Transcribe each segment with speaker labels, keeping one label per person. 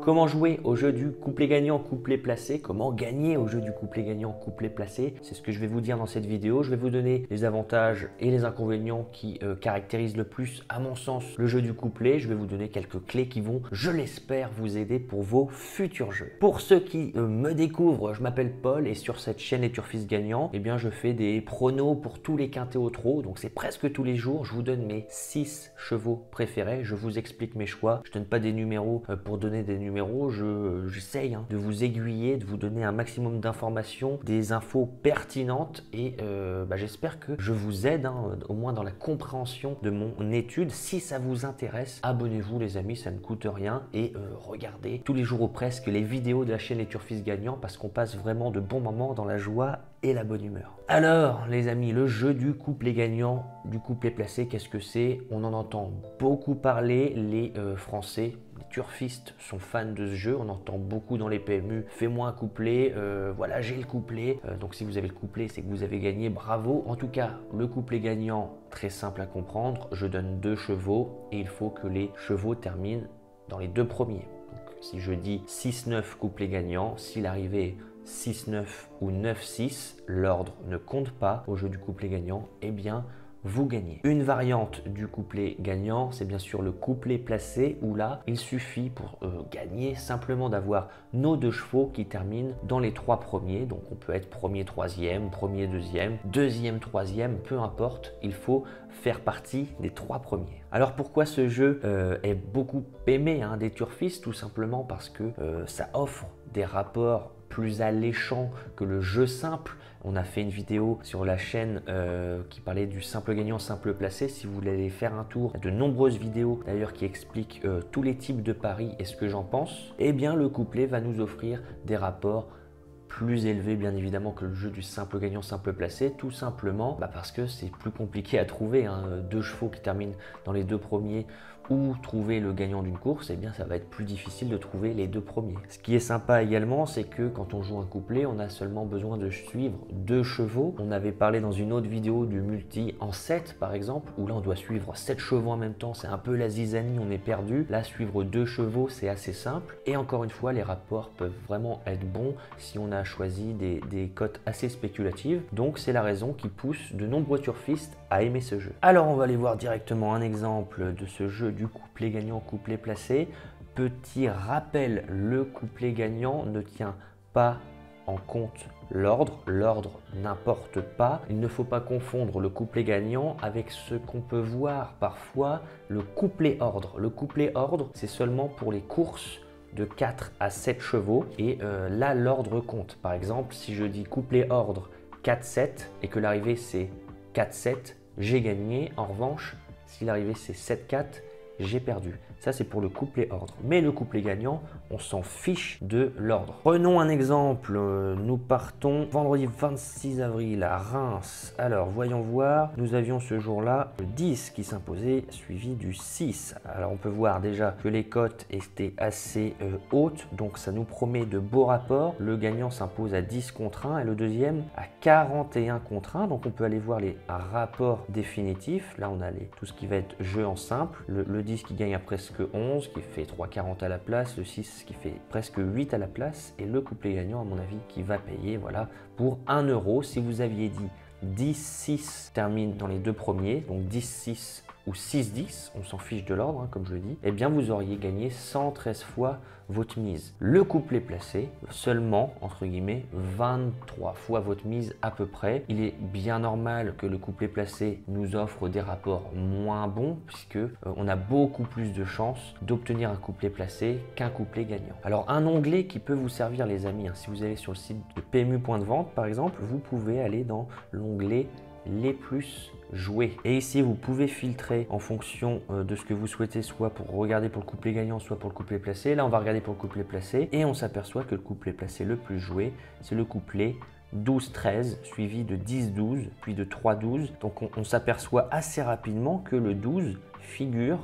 Speaker 1: Comment jouer au jeu du couplet gagnant, couplet placé, comment gagner au jeu du couplet gagnant, couplet placé, c'est ce que je vais vous dire dans cette vidéo. Je vais vous donner les avantages et les inconvénients qui caractérisent le plus, à mon sens, le jeu du couplet. Je vais vous donner quelques clés qui vont, je l'espère, vous aider pour vos futurs jeux. Pour ceux qui me découvrent, je m'appelle Paul et sur cette chaîne Les Turfistes Gagnants, eh bien, je fais des pronos pour tous les quintés au trot, donc c'est presque tous les jours. Je vous donne mes 6 chevaux préférés, je vous explique mes choix. Je ne donne pas des numéros pour donner des numéros, j'essaye de vous aiguiller, de vous donner un maximum d'informations, des infos pertinentes et j'espère que je vous aide au moins dans la compréhension de mon étude. Si ça vous intéresse, abonnez-vous les amis, ça ne coûte rien et regardez tous les jours ou presque les vidéos de la chaîne Les Turfistes Gagnants parce qu'on passe vraiment de bons moments dans la joie et la bonne humeur. Alors les amis, le jeu du couplet gagnant, du couplet placé, qu'est-ce que c'est? On en entend beaucoup parler, les Français, les turfistes sont fans de ce jeu, on entend beaucoup dans les PMU, fais-moi un couplet, voilà j'ai le couplet, donc si vous avez le couplet c'est que vous avez gagné, bravo. En tout cas, le couplet gagnant, très simple à comprendre, je donne 2 chevaux et il faut que les chevaux terminent dans les 2 premiers. Donc, si je dis 6-9 couplet gagnant, si l'arrivée est 6-9 ou 9-6, l'ordre ne compte pas au jeu du couplet gagnant, eh bien vous gagnez. Une variante du couplet gagnant, c'est bien sûr le couplet placé où là, il suffit pour gagner simplement d'avoir nos 2 chevaux qui terminent dans les 3 premiers. Donc on peut être premier, troisième, premier, deuxième, deuxième, troisième, peu importe. Il faut faire partie des 3 premiers. Alors pourquoi ce jeu est beaucoup aimé des turfistes? Tout simplement parce que ça offre des rapports plus alléchants que le jeu simple. On a fait une vidéo sur la chaîne qui parlait du simple gagnant, simple placé. Si vous voulez aller faire un tour, il y a de nombreuses vidéos d'ailleurs qui expliquent tous les types de paris et ce que j'en pense. Eh bien le couplet va nous offrir des rapports plus élevés bien évidemment que le jeu du simple gagnant, simple placé, tout simplement parce que c'est plus compliqué à trouver. 2 chevaux qui terminent dans les 2 premiers ou trouver le gagnant d'une course, eh bien ça va être plus difficile de trouver les 2 premiers. Ce qui est sympa également, c'est que quand on joue un couplet, on a seulement besoin de suivre 2 chevaux. On avait parlé dans une autre vidéo du multi en 7 par exemple, où là on doit suivre 7 chevaux en même temps, c'est un peu la zizanie, on est perdu. Là, suivre 2 chevaux, c'est assez simple. Et encore une fois, les rapports peuvent vraiment être bons si on a choisi des cotes assez spéculatives. Donc c'est la raison qui pousse de nombreux turfistes à aimer ce jeu. Alors on va aller voir directement un exemple de ce jeu du couplet gagnant, couplet placé. Petit rappel, le couplet gagnant ne tient pas en compte l'ordre. L'ordre n'importe pas. Il ne faut pas confondre le couplet gagnant avec ce qu'on peut voir parfois, le couplet ordre. Le couplet ordre, c'est seulement pour les courses de 4 à 7 chevaux et là l'ordre compte. Par exemple, si je dis couplet ordre 4-7 et que l'arrivée c'est 4-7, j'ai gagné. En revanche, si l'arrivée c'est 7-4, j'ai perdu. Ça, c'est pour le couplet ordre. Mais le couplet gagnant, on s'en fiche de l'ordre. Prenons un exemple. Nous partons vendredi 26 avril à Reims. Alors, voyons voir. Nous avions ce jour-là le 10 qui s'imposait, suivi du 6. Alors, on peut voir déjà que les cotes étaient assez hautes. Donc, ça nous promet de beaux rapports. Le gagnant s'impose à 10 contre 1 et le deuxième à 41 contre 1. Donc, on peut aller voir les rapports définitifs. Là, on a tout ce qui va être jeu en simple. Le 10 qui gagne à presque 11, qui fait 3,40 à la place, le 6 qui fait presque 8 à la place et le couplet gagnant à mon avis qui va payer voilà, pour 1 euro. Si vous aviez dit 10-6 termine dans les 2 premiers, donc 10-6 ou 6-10, on s'en fiche de l'ordre comme je le dis, eh bien vous auriez gagné 113 fois votre mise. Le couplet placé, seulement entre guillemets 23 fois votre mise à peu près. Il est bien normal que le couplet placé nous offre des rapports moins bons puisque on a beaucoup plus de chances d'obtenir un couplet placé qu'un couplet gagnant. Alors un onglet qui peut vous servir les amis, si vous allez sur le site de PMU Point de Vente par exemple, vous pouvez aller dans l'onglet les plus joués. Et ici, vous pouvez filtrer en fonction de ce que vous souhaitez, soit pour regarder pour le couplet gagnant, soit pour le couplet placé. Là, on va regarder pour le couplet placé et on s'aperçoit que le couplet placé le plus joué, c'est le couplet 12-13, suivi de 10-12, puis de 3-12. Donc, on s'aperçoit assez rapidement que le 12 figure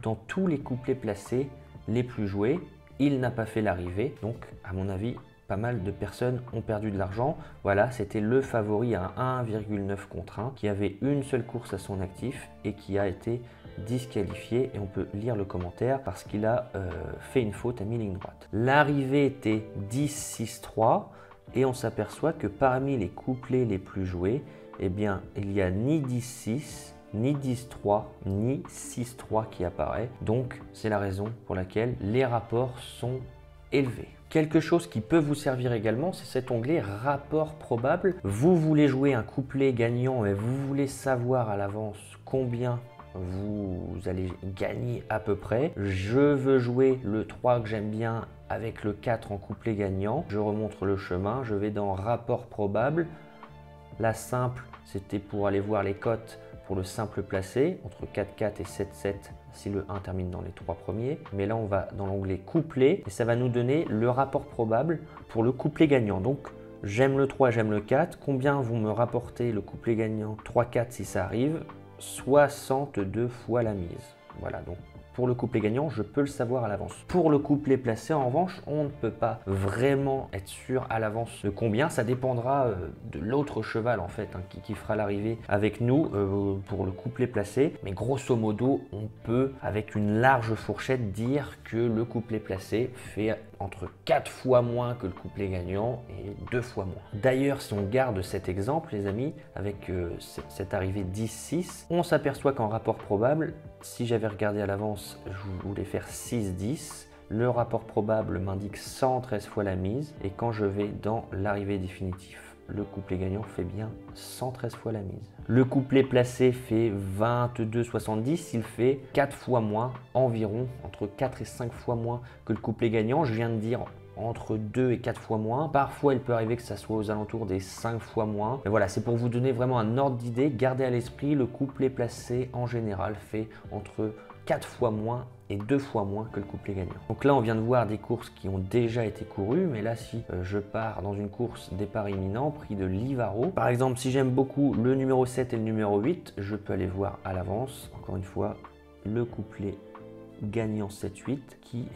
Speaker 1: dans tous les couplets placés les plus joués. Il n'a pas fait l'arrivée, donc à mon avis, pas mal de personnes ont perdu de l'argent. Voilà, c'était le favori à 1,9 contre 1 qui avait une seule course à son actif et qui a été disqualifié et on peut lire le commentaire parce qu'il a fait une faute à mi-ligne droite. L'arrivée était 10-6-3 et on s'aperçoit que parmi les couplets les plus joués, eh bien, il n'y a ni 10-6, ni 10-3, ni 6-3 qui apparaît. Donc, c'est la raison pour laquelle les rapports sont élevés. Quelque chose qui peut vous servir également, c'est cet onglet rapport probable. Vous voulez jouer un couplet gagnant et vous voulez savoir à l'avance combien vous allez gagner à peu près. Je veux jouer le 3 que j'aime bien avec le 4 en couplet gagnant. Je remonte le chemin, je vais dans rapport probable. La simple, c'était pour aller voir les cotes pour le simple placé, entre 4-4 et 7-7 si le 1 termine dans les 3 premiers. Mais là, on va dans l'onglet couplet et ça va nous donner le rapport probable pour le couplet gagnant. Donc, j'aime le 3, j'aime le 4. Combien vont me rapporter le couplet gagnant 3-4 si ça arrive? 62 fois la mise. Voilà, donc pour le couplet gagnant, je peux le savoir à l'avance. Pour le couplet placé, en revanche, on ne peut pas vraiment être sûr à l'avance de combien. Ça dépendra de l'autre cheval en fait, hein, qui fera l'arrivée avec nous pour le couplet placé. Mais grosso modo, on peut avec une large fourchette dire que le couplet placé fait entre 4 fois moins que le couplet gagnant et 2 fois moins. D'ailleurs, si on garde cet exemple, les amis, avec cette arrivée 10-6, on s'aperçoit qu'en rapport probable, si j'avais regardé à l'avance, je voulais faire 6-10. Le rapport probable m'indique 113 fois la mise. Et quand je vais dans l'arrivée définitive, le couplet gagnant fait bien 113 fois la mise. Le couplet placé fait 22,70. Il fait 4 fois moins, environ entre 4 et 5 fois moins que le couplet gagnant. Je viens de dire entre 2 et 4 fois moins. Parfois, il peut arriver que ça soit aux alentours des 5 fois moins. Mais voilà, c'est pour vous donner vraiment un ordre d'idée. Gardez à l'esprit, le couplet placé en général fait entre 4 fois moins et 2 fois moins que le couplet gagnant. Donc là, on vient de voir des courses qui ont déjà été courues, mais là, si je pars dans une course départ imminent, prix de Livaro, par exemple, si j'aime beaucoup le numéro 7 et le numéro 8, je peux aller voir à l'avance, encore une fois, le couplet gagnant 7-8 qui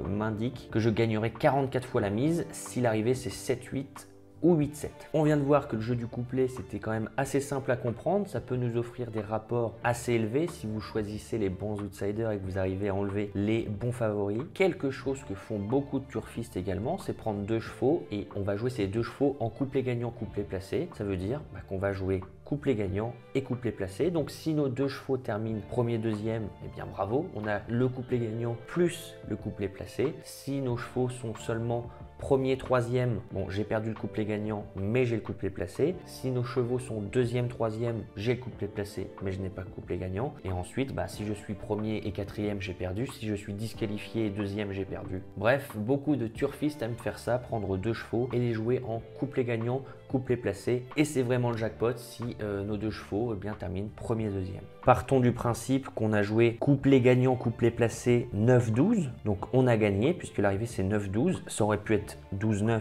Speaker 1: m'indique que je gagnerai 44 fois la mise si l'arrivée c'est 7-8 ou 8-7. On vient de voir que le jeu du couplet c'était quand même assez simple à comprendre, ça peut nous offrir des rapports assez élevés si vous choisissez les bons outsiders et que vous arrivez à enlever les bons favoris. Quelque chose que font beaucoup de turfistes également, c'est prendre 2 chevaux et on va jouer ces 2 chevaux en couplet gagnant, couplet placé. Ça veut dire qu'on va jouer couplet gagnant et couplet placé. Donc si nos 2 chevaux terminent premier, deuxième, eh bien bravo, on a le couplet gagnant plus le couplet placé. Si nos chevaux sont seulement premier, troisième, bon, j'ai perdu le couplet gagnant, mais j'ai le couplet placé. Si nos chevaux sont deuxième, troisième, j'ai le couplet placé, mais je n'ai pas le couplet gagnant. Et ensuite, si je suis premier et quatrième, j'ai perdu. Si je suis disqualifié et deuxième, j'ai perdu. Bref, beaucoup de turfistes aiment faire ça, prendre 2 chevaux et les jouer en couplet gagnant, couplet placé. Et c'est vraiment le jackpot si nos 2 chevaux terminent premier, deuxième. Partons du principe qu'on a joué couplet gagnant, couplet placé 9-12. Donc on a gagné puisque l'arrivée c'est 9-12. Ça aurait pu être 12-9.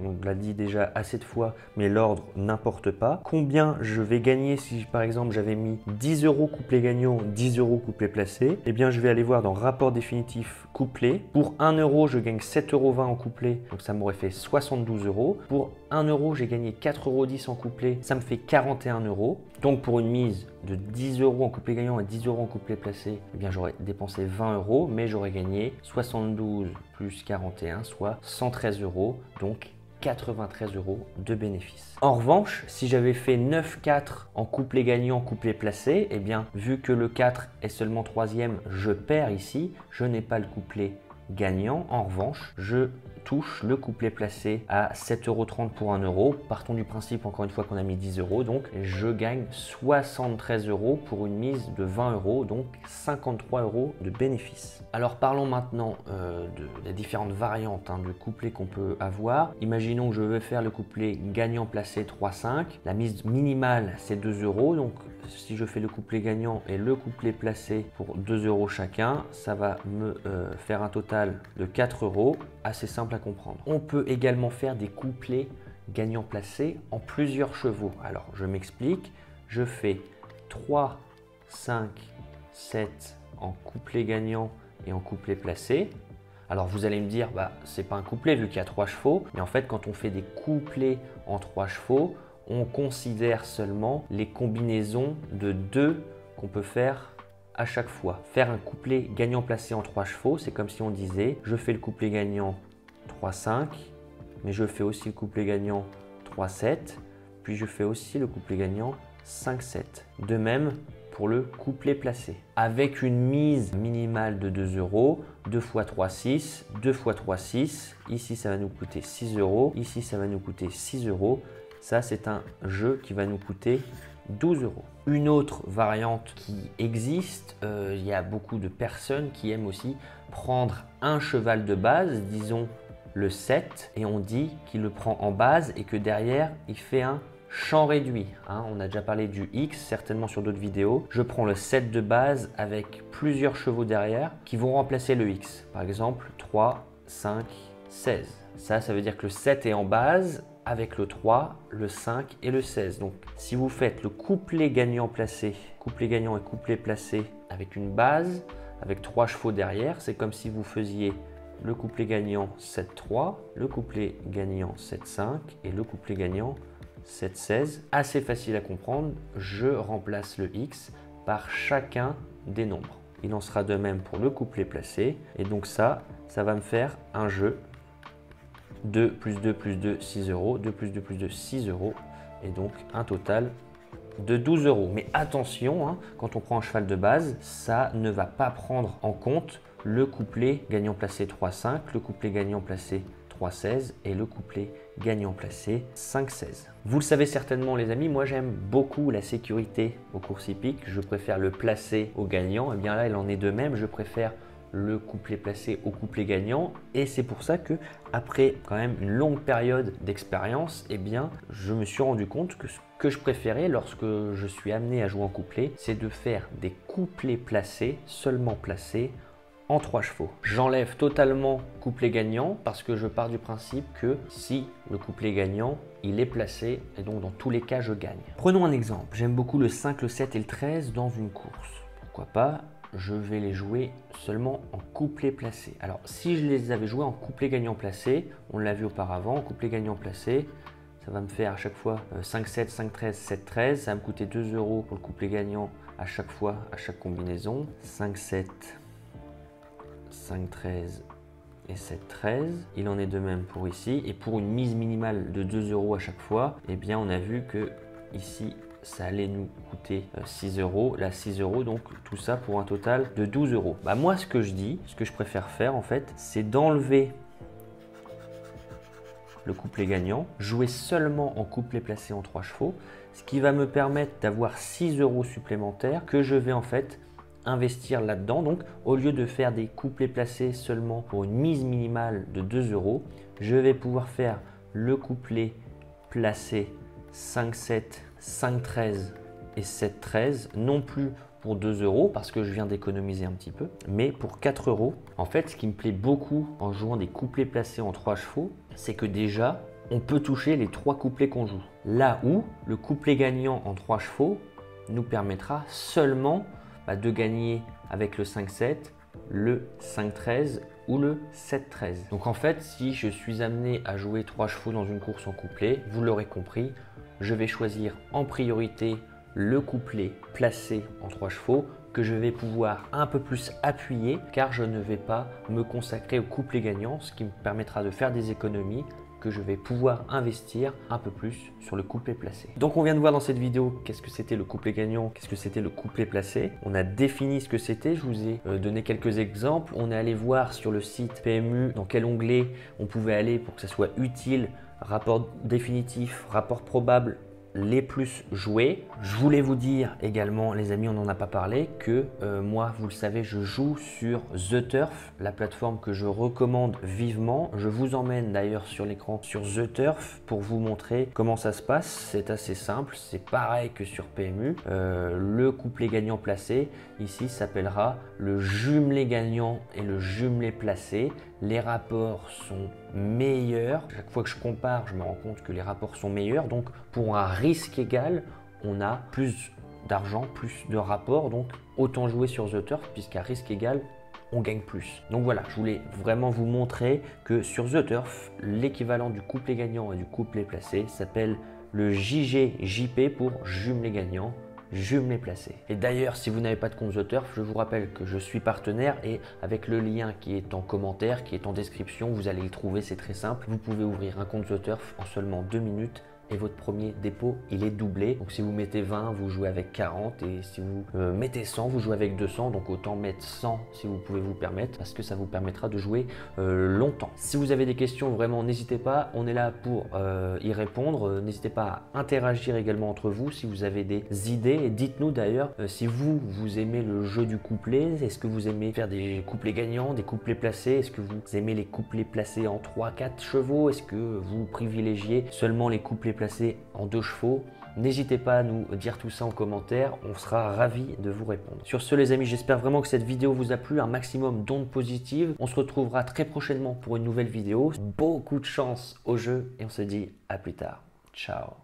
Speaker 1: On l'a dit déjà assez de fois, mais l'ordre n'importe pas. Combien je vais gagner si par exemple j'avais mis 10 € couplet gagnant, 10 € couplet placé? Eh bien je vais aller voir dans rapport définitif couplet. Pour 1 €, je gagne 7,20 € en couplet, donc ça m'aurait fait 72 €. Pour 1 €, j'ai gagné 4,10 € en couplet, ça me fait 41 €. Donc pour une mise de 10 € en couplet gagnant et 10 € en couplet placé, eh bien j'aurais dépensé 20 €, mais j'aurais gagné 72 plus 41, soit 113 €. Donc 93 € de bénéfice. En revanche, si j'avais fait 9-4 en couplet gagnant, couplet placé, eh bien, vu que le 4 est seulement troisième, je perds ici. Je n'ai pas le couplet gagnant. En revanche, je touche le couplet placé à 7,30 € pour 1 €. Partons du principe, encore une fois, qu'on a mis 10 €. Donc, je gagne 73 € pour une mise de 20 €, donc 53 € de bénéfice. Alors, parlons maintenant des différentes variantes de couplet qu'on peut avoir. Imaginons que je veux faire le couplet gagnant placé 3-5. La mise minimale, c'est 2 €. Donc, si je fais le couplet gagnant et le couplet placé pour 2 € chacun, ça va me faire un total de 4 €. Assez simple à comprendre. On peut également faire des couplets gagnants placés en plusieurs chevaux. Alors, je m'explique. Je fais 3, 5, 7 en couplet gagnant et en couplet placé. Alors, vous allez me dire, c'est pas un couplet vu qu'il y a 3 chevaux. Mais en fait, quand on fait des couplets en 3 chevaux, on considère seulement les combinaisons de 2 qu'on peut faire à chaque fois faire un couplet gagnant placé en 3 chevaux. C'est comme si on disait je fais le couplet gagnant 3-5, mais je fais aussi le couplet gagnant 3-7, puis je fais aussi le couplet gagnant 5-7. De même pour le couplet placé. Avec une mise minimale de 2 €, 2 x 3, 6, 2 x 3, 6. Ici, ça va nous coûter 6 €. Ici, ça va nous coûter 6 €. Ça, c'est un jeu qui va nous coûter 12 €. Une autre variante qui existe, il y a beaucoup de personnes qui aiment aussi prendre un cheval de base, disons le 7, et on dit qu'il le prend en base et que derrière, il fait un champ réduit. On a déjà parlé du X, certainement sur d'autres vidéos. Je prends le 7 de base avec plusieurs chevaux derrière qui vont remplacer le X. Par exemple, 3, 5, 16. Ça veut dire que le 7 est en base avec le 3, le 5 et le 16. Donc, si vous faites le couplet gagnant placé, couplet gagnant et couplet placé avec une base, avec 3 chevaux derrière, c'est comme si vous faisiez le couplet gagnant 7-3, le couplet gagnant 7-5 et le couplet gagnant 7-16. Assez facile à comprendre, je remplace le X par chacun des nombres. Il en sera de même pour le couplet placé. Et donc ça va me faire un jeu 2 plus 2 plus 2, 6 €, 2 plus 2 plus 2, 6 €. Et donc un total de 12 €. Mais attention, quand on prend un cheval de base, ça ne va pas prendre en compte le couplet gagnant placé 3-5, le couplet gagnant placé 3-16 et le couplet gagnant placé 5-16. Vous le savez certainement les amis, moi j'aime beaucoup la sécurité aux courses hippiques, je préfère le placé au gagnant, et bien là il en est de même, je préfère le couplet placé au couplet gagnant et c'est pour ça que après quand même une longue période d'expérience, eh bien je me suis rendu compte que ce que je préférais lorsque je suis amené à jouer en couplet, c'est de faire des couplets placés, seulement placés, en 3 chevaux. J'enlève totalement couplet gagnant parce que je pars du principe que si le couplet gagnant, il est placé et donc dans tous les cas, je gagne. Prenons un exemple. J'aime beaucoup le 5, le 7 et le 13 dans une course. Pourquoi pas? Je vais les jouer seulement en couplet placé. Alors, si je les avais joués en couplet gagnant placé, on l'a vu auparavant, en couplet gagnant placé, ça va me faire à chaque fois 5-7, 5-13, 7-13. Ça va me coûter 2 € pour le couplet gagnant à chaque fois, à chaque combinaison. 5-7. 5-13 et 7-13. Il en est de même pour ici. Et pour une mise minimale de 2 € à chaque fois, eh bien on a vu que ici, ça allait nous coûter 6 €. Là, 6 €, donc tout ça pour un total de 12 €. Bah, moi, ce que je dis, ce que je préfère faire en fait, c'est d'enlever le couplet gagnant, jouer seulement en couplet placé en 3 chevaux, ce qui va me permettre d'avoir 6 € supplémentaires que je vais en fait investir là-dedans. Donc, au lieu de faire des couplets placés seulement pour une mise minimale de 2 €, je vais pouvoir faire le couplet placé 5-7, 5-13 et 7-13, non plus pour 2 € parce que je viens d'économiser un petit peu, mais pour 4 €. En fait, ce qui me plaît beaucoup en jouant des couplets placés en 3 chevaux, c'est que déjà, on peut toucher les 3 couplets qu'on joue. Là où le couplet gagnant en 3 chevaux nous permettra seulement de gagner avec le 5-7, le 5-13 ou le 7-13. Donc en fait, si je suis amené à jouer 3 chevaux dans une course en couplet, vous l'aurez compris, je vais choisir en priorité le couplet placé en 3 chevaux que je vais pouvoir un peu plus appuyer car je ne vais pas me consacrer au couplet gagnant, ce qui me permettra de faire des économies que je vais pouvoir investir un peu plus sur le couplet placé. Donc on vient de voir dans cette vidéo qu'est-ce que c'était le couplet gagnant, qu'est-ce que c'était le couplet placé. On a défini ce que c'était, je vous ai donné quelques exemples. On est allé voir sur le site PMU dans quel onglet on pouvait aller pour que ça soit utile, rapport définitif, rapport probable, les plus joués. Je voulais vous dire également, les amis, on n'en a pas parlé, que moi, vous le savez, je joue sur The Turf, la plateforme que je recommande vivement. Je vous emmène d'ailleurs sur l'écran sur The Turf pour vous montrer comment ça se passe. C'est assez simple, c'est pareil que sur PMU. Le couplet gagnant placé, ici, s'appellera le jumelé gagnant et le jumelé placé. Les rapports sont meilleurs. Chaque fois que je compare, je me rends compte que les rapports sont meilleurs. Donc, pour un risque égal, on a plus d'argent, plus de rapports. Donc, autant jouer sur The Turf puisqu'à risque égal, on gagne plus. Donc voilà, je voulais vraiment vous montrer que sur The Turf, l'équivalent du couplet gagnant et du couplet placé s'appelle le JGJP pour jumelé gagnant, jumelé placé. Et d'ailleurs, si vous n'avez pas de compte The Turf, je vous rappelle que je suis partenaire et avec le lien qui est en commentaire, qui est en description, vous allez le trouver, c'est très simple. Vous pouvez ouvrir un compte The Turf en seulement 2 minutes. Et votre premier dépôt, il est doublé. Donc si vous mettez 20, vous jouez avec 40. Et si vous mettez 100, vous jouez avec 200. Donc autant mettre 100 si vous pouvez vous permettre, parce que ça vous permettra de jouer longtemps. Si vous avez des questions, vraiment, n'hésitez pas. On est là pour y répondre. N'hésitez pas à interagir également entre vous si vous avez des idées. Et dites-nous d'ailleurs si vous aimez le jeu du couplet. Est-ce que vous aimez faire des couplets gagnants, des couplets placés? Est-ce que vous aimez les couplets placés en 3-4 chevaux? Est-ce que vous privilégiez seulement les couplets placé en 2 chevaux? N'hésitez pas à nous dire tout ça en commentaire, on sera ravis de vous répondre. Sur ce les amis, j'espère vraiment que cette vidéo vous a plu, un maximum d'ondes positives. On se retrouvera très prochainement pour une nouvelle vidéo. Beaucoup de chance au jeu et on se dit à plus tard. Ciao.